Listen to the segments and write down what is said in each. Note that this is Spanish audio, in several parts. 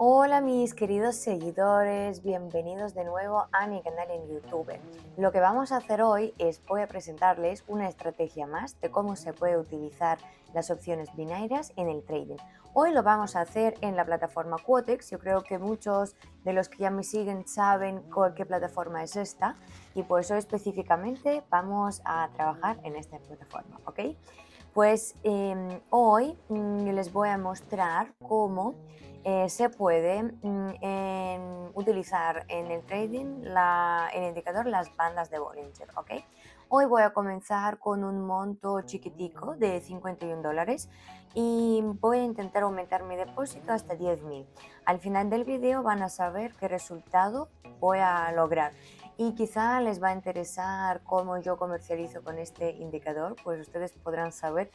Hola mis queridos seguidores, bienvenidos de nuevo a mi canal en YouTube. Lo que vamos a hacer hoy es voy a presentarles una estrategia más de cómo se puede utilizar las opciones binarias en el trading. Hoy lo vamos a hacer en la plataforma Quotex. Yo creo que muchos de los que ya me siguen saben qué plataforma es esta y por eso específicamente vamos a trabajar en esta plataforma, ¿ok? Pues hoy les voy a mostrar cómo se puede utilizar en el trading el indicador las bandas de Bollinger, ¿ok? Hoy voy a comenzar con un monto chiquitico de $51 y voy a intentar aumentar mi depósito hasta 10.000. Al final del video van a saber qué resultado voy a lograr. Y quizá les va a interesar cómo yo comercializo con este indicador, pues ustedes podrán saber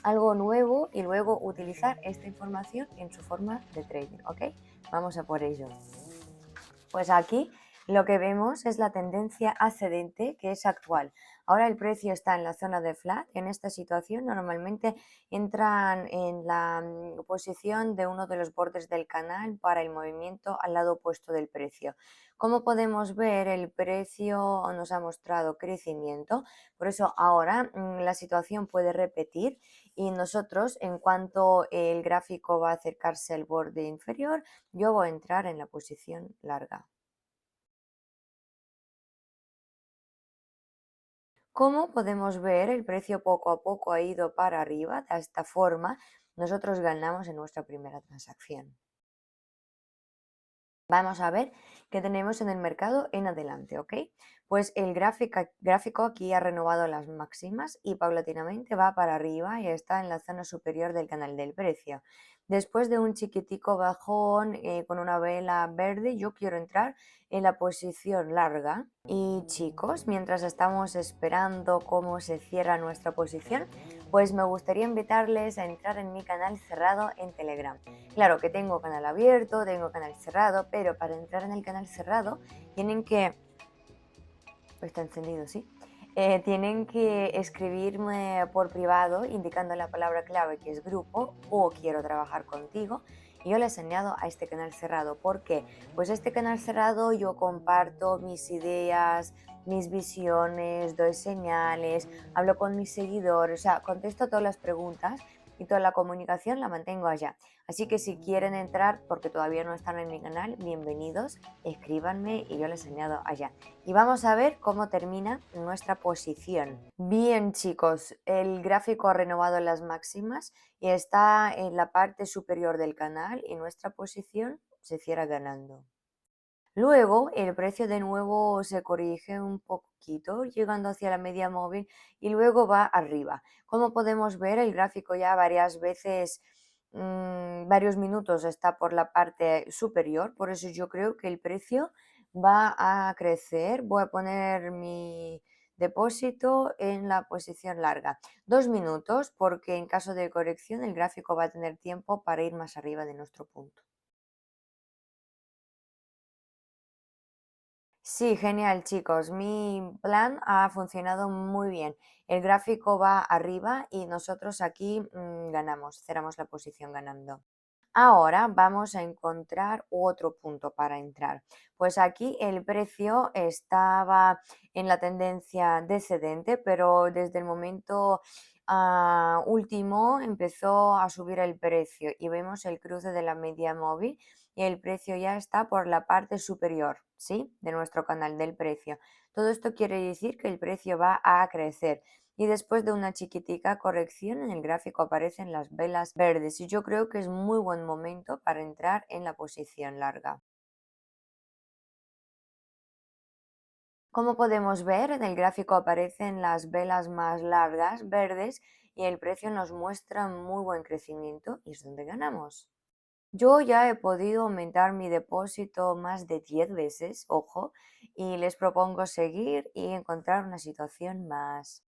algo nuevo y luego utilizar esta información en su forma de trading, ¿ok? Vamos a por ello. Pues aquí lo que vemos es la tendencia ascendente que es actual. Ahora el precio está en la zona de flat. En esta situación normalmente entran en la posición de uno de los bordes del canal para el movimiento al lado opuesto del precio. Como podemos ver, el precio nos ha mostrado crecimiento, por eso ahora la situación puede repetir y nosotros, en cuanto el gráfico va a acercarse al borde inferior, yo voy a entrar en la posición larga. Como podemos ver, el precio poco a poco ha ido para arriba. De esta forma, nosotros ganamos en nuestra primera transacción. Vamos a ver qué tenemos en el mercado en adelante, ¿ok? Pues el gráfico aquí ha renovado las máximas y paulatinamente va para arriba y está en la zona superior del canal del precio. Después de un chiquitico bajón con una vela verde, yo quiero entrar en la posición larga. Y chicos, mientras estamos esperando cómo se cierra nuestra posición, pues me gustaría invitarles a entrar en mi canal cerrado en Telegram. Claro que tengo canal abierto, tengo canal cerrado, pero para entrar en el canal cerrado tienen que... Está encendido, ¿sí? Tienen que escribirme por privado indicando la palabra clave que es grupo o quiero trabajar contigo y yo les añado a este canal cerrado. ¿Por qué? Pues este canal cerrado yo comparto mis ideas, mis visiones, doy señales, hablo con mis seguidores, o sea, contesto todas las preguntas y toda la comunicación la mantengo allá. Así que si quieren entrar porque todavía no están en mi canal, bienvenidos, escríbanme y yo les añado allá. Y vamos a ver cómo termina nuestra posición. Bien chicos, el gráfico ha renovado las máximas y está en la parte superior del canal y nuestra posición se cierra ganando. Luego el precio de nuevo se corrige un poquito, llegando hacia la media móvil y luego va arriba. Como podemos ver, el gráfico ya varias veces, varios minutos está por la parte superior, por eso yo creo que el precio va a crecer. Voy a poner mi depósito en la posición larga. 2 minutos, porque en caso de corrección el gráfico va a tener tiempo para ir más arriba de nuestro punto. Sí, genial chicos. Mi plan ha funcionado muy bien. El gráfico va arriba y nosotros aquí ganamos, cerramos la posición ganando. Ahora vamos a encontrar otro punto para entrar. Pues aquí el precio estaba en la tendencia descendente, pero desde el momento último empezó a subir el precio y vemos el cruce de la media móvil y el precio ya está por la parte superior, ¿sí? De nuestro canal del precio. Todo esto quiere decir que el precio va a crecer y después de una chiquitica corrección en el gráfico aparecen las velas verdes y yo creo que es muy buen momento para entrar en la posición larga. Como podemos ver, en el gráfico aparecen las velas más largas verdes y el precio nos muestra muy buen crecimiento y es donde ganamos. Yo ya he podido aumentar mi depósito más de 10 veces, ojo, y les propongo seguir y encontrar una situación más.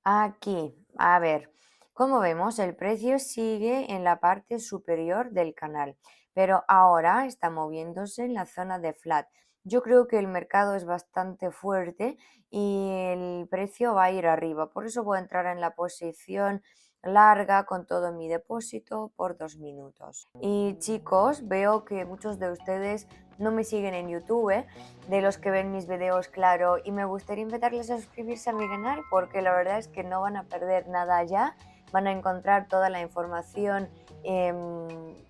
Aquí, a ver, como vemos, el precio sigue en la parte superior del canal, pero ahora está moviéndose en la zona de flat. Yo creo que el mercado es bastante fuerte y el precio va a ir arriba, por eso voy a entrar en la posición larga con todo mi depósito por 2 minutos. Y chicos, veo que muchos de ustedes no me siguen en YouTube, de los que ven mis videos, claro, y me gustaría invitarles a suscribirse a mi canal porque la verdad es que no van a perder nada ya, van a encontrar toda la información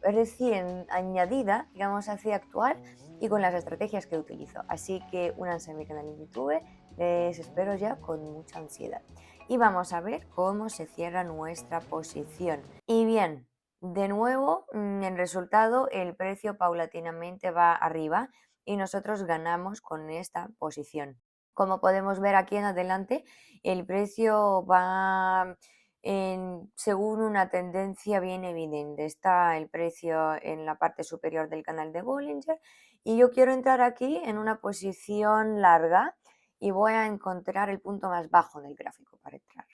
recién añadida, digamos así, actual y con las estrategias que utilizo. Así que únanse a mi canal en YouTube, les espero ya con mucha ansiedad. Y vamos a ver cómo se cierra nuestra posición. Y bien, de nuevo, en resultado, el precio paulatinamente va arriba y nosotros ganamos con esta posición. Como podemos ver aquí en adelante, el precio va según una tendencia bien evidente. Está el precio en la parte superior del canal de Bollinger y yo quiero entrar aquí en una posición larga y voy a encontrar el punto más bajo del gráfico para entrar.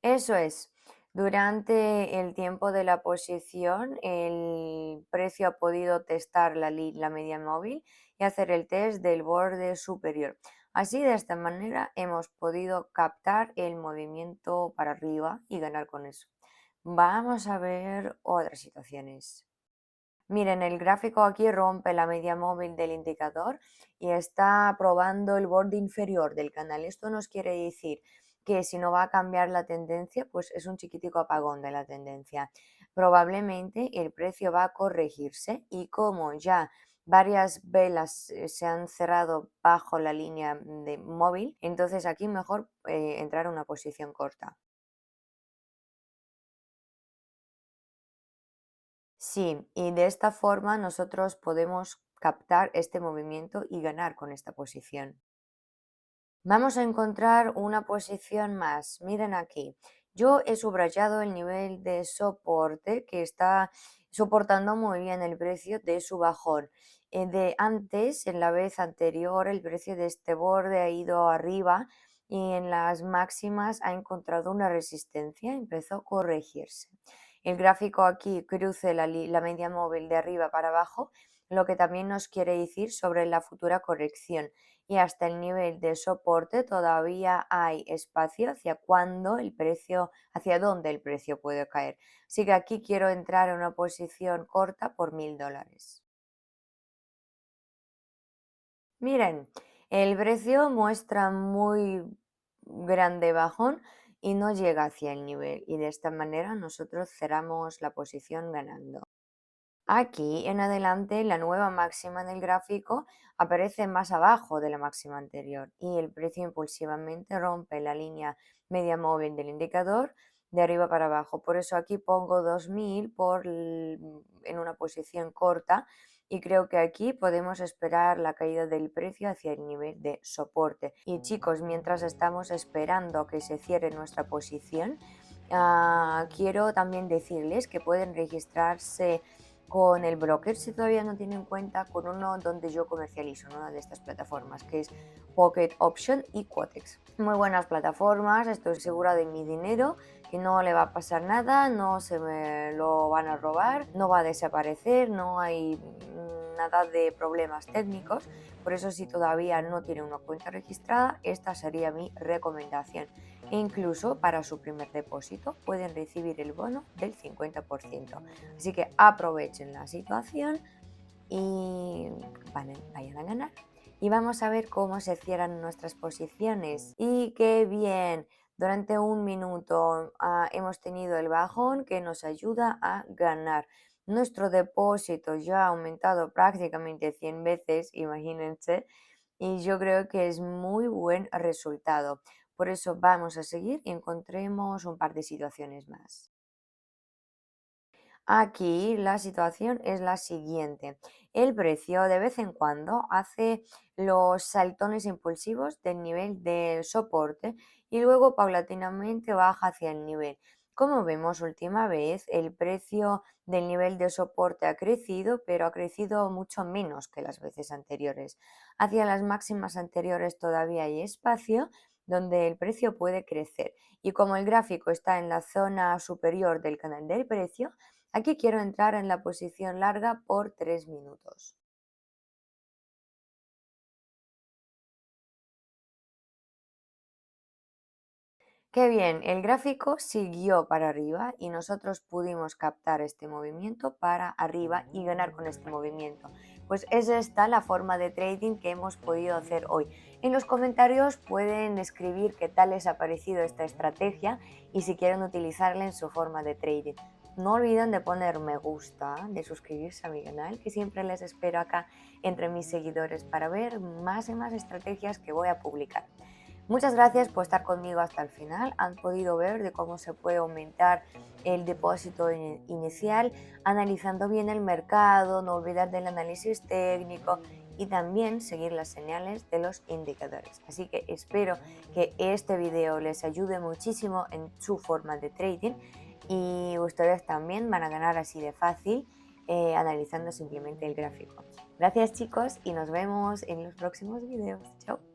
Eso es. Durante el tiempo de la posición, el precio ha podido testar la media móvil y hacer el test del borde superior. Así, de esta manera, hemos podido captar el movimiento para arriba y ganar con eso. Vamos a ver otras situaciones. Miren, el gráfico aquí rompe la media móvil del indicador y está probando el borde inferior del canal. Esto nos quiere decir que si no va a cambiar la tendencia, pues es un chiquitico apagón de la tendencia. Probablemente el precio va a corregirse y como ya varias velas se han cerrado bajo la línea de móvil, entonces aquí mejor entrar a una posición corta. Sí, y de esta forma nosotros podemos captar este movimiento y ganar con esta posición. Vamos a encontrar una posición más. Miren aquí. Yo he subrayado el nivel de soporte que está soportando muy bien el precio de su bajón. De antes, en la vez anterior, el precio de este borde ha ido arriba y en las máximas ha encontrado una resistencia, empezó a corregirse. El gráfico aquí cruce la media móvil de arriba para abajo, lo que también nos quiere decir sobre la futura corrección y hasta el nivel de soporte todavía hay espacio hacia dónde el precio puede caer. Así que aquí quiero entrar en una posición corta por $1000. Miren, el precio muestra muy grande bajón y no llega hacia el nivel y de esta manera nosotros cerramos la posición ganando. Aquí en adelante la nueva máxima en el gráfico aparece más abajo de la máxima anterior y el precio impulsivamente rompe la línea media móvil del indicador de arriba para abajo. Por eso aquí pongo 2000 en una posición corta y creo que aquí podemos esperar la caída del precio hacia el nivel de soporte. Y chicos, mientras estamos esperando que se cierre nuestra posición, quiero también decirles que pueden registrarse con el broker si todavía no tienen cuenta con uno donde yo comercializo, en una de estas plataformas que es Pocket Option y Quotex. Muy buenas plataformas, estoy segura de mi dinero, que no le va a pasar nada, no se me lo van a robar, no va a desaparecer, no hay nada de problemas técnicos. Por eso si todavía no tiene una cuenta registrada, esta sería mi recomendación. E incluso para su primer depósito pueden recibir el bono del 50%. Así que aprovechen la situación y vayan a ganar. Y vamos a ver cómo se cierran nuestras posiciones. Y qué bien, durante un minuto hemos tenido el bajón que nos ayuda a ganar. Nuestro depósito ya ha aumentado prácticamente 100 veces, imagínense, y yo creo que es muy buen resultado. Por eso vamos a seguir y encontremos un par de situaciones más. Aquí la situación es la siguiente. El precio de vez en cuando hace los saltones impulsivos del nivel de soporte y luego paulatinamente baja hacia el nivel. Como vemos última vez, el precio del nivel de soporte ha crecido, pero ha crecido mucho menos que las veces anteriores. Hacia las máximas anteriores todavía hay espacio donde el precio puede crecer. Y como el gráfico está en la zona superior del canal del precio, aquí quiero entrar en la posición larga por 3 minutos. Qué bien, el gráfico siguió para arriba y nosotros pudimos captar este movimiento para arriba y ganar con este movimiento. Pues es esta la forma de trading que hemos podido hacer hoy. En los comentarios pueden escribir qué tal les ha parecido esta estrategia y si quieren utilizarla en su forma de trading. No olviden de poner me gusta, de suscribirse a mi canal, que siempre les espero acá entre mis seguidores para ver más y más estrategias que voy a publicar. Muchas gracias por estar conmigo hasta el final. Han podido ver de cómo se puede aumentar el depósito inicial, analizando bien el mercado, no olvidar del análisis técnico y también seguir las señales de los indicadores. Así que espero que este video les ayude muchísimo en su forma de trading y ustedes también van a ganar así de fácil analizando simplemente el gráfico. Gracias chicos y nos vemos en los próximos videos. Chao.